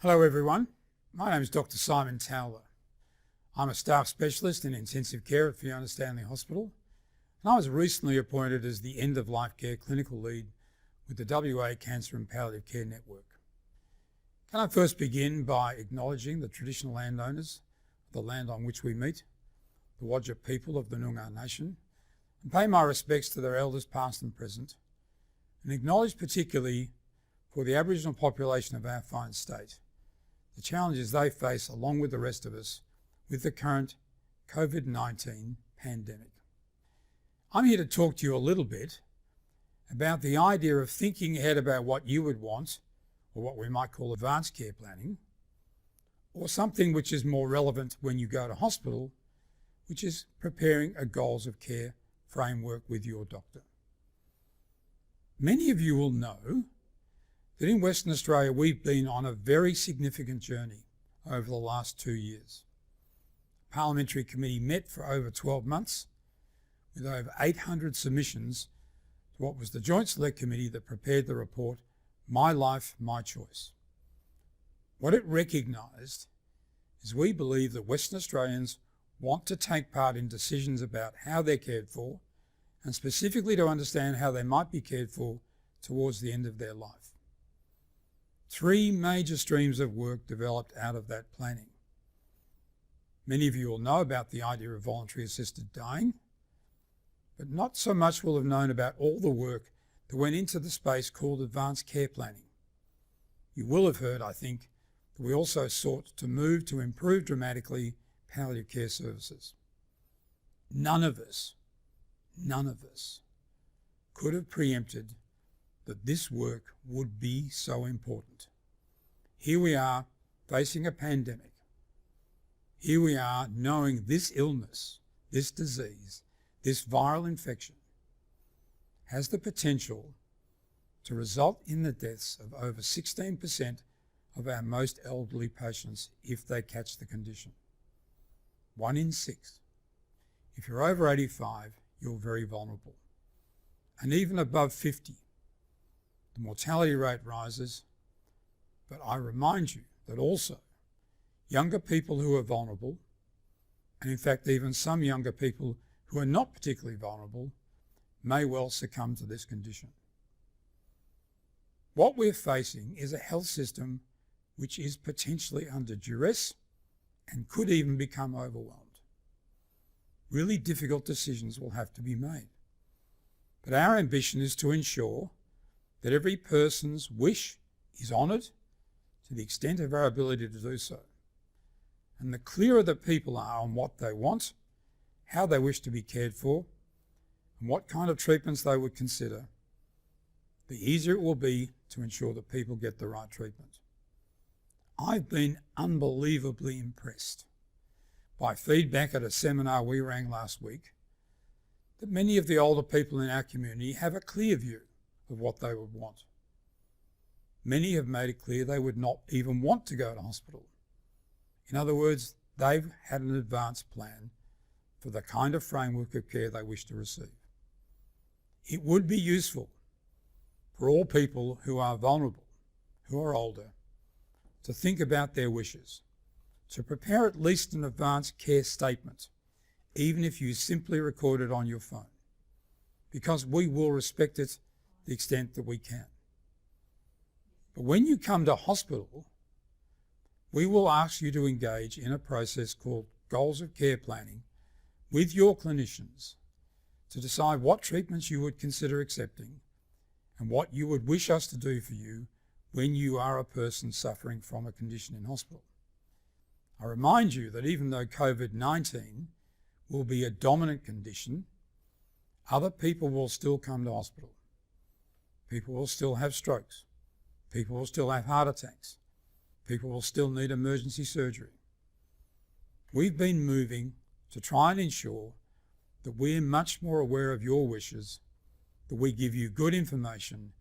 Hello everyone, my name is Dr. Simon Towler. I'm a staff specialist in intensive care at Fiona Stanley Hospital, and I was recently appointed as the end-of-life care clinical lead with the WA Cancer and Palliative Care Network. Can I first begin by acknowledging the traditional landowners of the land on which we meet, the Whadjuk people of the Noongar Nation, and pay my respects to their elders past and present, and acknowledge particularly for the Aboriginal population of our fine state the challenges they face along with the rest of us with the current COVID-19 pandemic. I'm here to talk to you a little bit about the idea of thinking ahead about what you would want, or what we might call advanced care planning, or something which is more relevant when you go to hospital, which is preparing a goals of care framework with your doctor. Many of you will know that in Western Australia we've been on a very significant journey over the last 2 years. The Parliamentary Committee met for over 12 months with over 800 submissions to what was the Joint Select Committee that prepared the report, My Life, My Choice. What it recognised is we believe that Western Australians want to take part in decisions about how they're cared for, and specifically to understand how they might be cared for towards the end of their life. 3 major streams of work developed out of that planning. Many of you will know about the idea of voluntary assisted dying, but not so much will have known about all the work that went into the space called advanced care planning. You will have heard, I think, that we also sought to move to improve dramatically palliative care services. None of us could have preempted that this work would be so important. Here we are facing a pandemic. Here we are knowing this illness, this disease, this viral infection has the potential to result in the deaths of over 16% of our most elderly patients if they catch the condition. 1 in 6. If you're over 85, you're very vulnerable. And even above 50, the mortality rate rises, but I remind you that also younger people who are vulnerable, and in fact even some younger people who are not particularly vulnerable, may well succumb to this condition. What we're facing is a health system which is potentially under duress and could even become overwhelmed. Really difficult decisions will have to be made. But our ambition is to ensure that every person's wish is honoured to the extent of our ability to do so. And the clearer the people are on what they want, how they wish to be cared for, and what kind of treatments they would consider, the easier it will be to ensure that people get the right treatment. I've been unbelievably impressed by feedback at a seminar we ran last week that many of the older people in our community have a clear view of what they would want. Many have made it clear they would not even want to go to hospital. In other words, they've had an advanced plan for the kind of framework of care they wish to receive. It would be useful for all people who are vulnerable, who are older, to think about their wishes, to prepare at least an advanced care statement, even if you simply record it on your phone, because we will respect it the extent that we can. But when you come to hospital, we will ask you to engage in a process called goals of care planning with your clinicians to decide what treatments you would consider accepting and what you would wish us to do for you when you are a person suffering from a condition in hospital. I remind you that even though COVID-19 will be a dominant condition, other people will still come to hospital. People will still have strokes. People will still have heart attacks. People will still need emergency surgery. We've been moving to try and ensure that we're much more aware of your wishes, that we give you good information,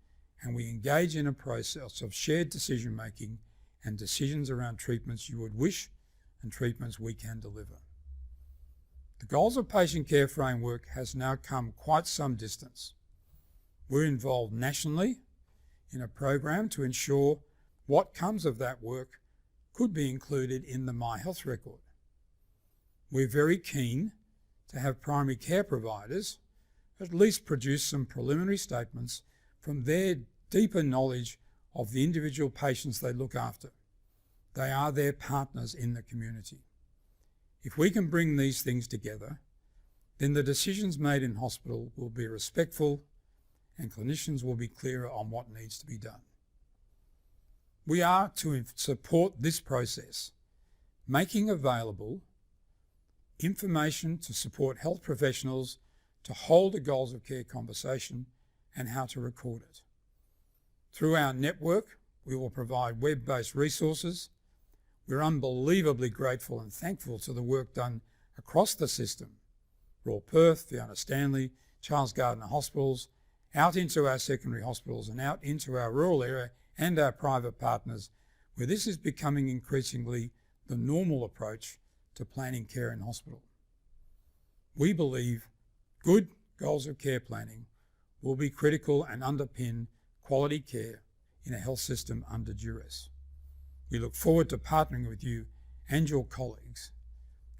and we engage in a process of shared decision making and decisions around treatments you would wish and treatments we can deliver. The Goals of Patient Care framework has now come quite some distance. We're involved nationally in a program to ensure what comes of that work could be included in the My Health record. We're very keen to have primary care providers at least produce some preliminary statements from their deeper knowledge of the individual patients they look after. They are their partners in the community. If we can bring these things together, then the decisions made in hospital will be respectful and clinicians will be clearer on what needs to be done. We are to support this process, making available information to support health professionals to hold a goals of care conversation and how to record it. Through our network, we will provide web-based resources. We're unbelievably grateful and thankful to the work done across the system, Royal Perth, Fiona Stanley, Charles Gardner Hospitals, out into our secondary hospitals and out into our rural area and our private partners, where this is becoming increasingly the normal approach to planning care in hospital. We believe good goals of care planning will be critical and underpin quality care in a health system under duress. We look forward to partnering with you and your colleagues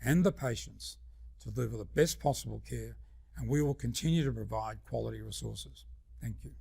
and the patients to deliver the best possible care, and we will continue to provide quality resources. Thank you.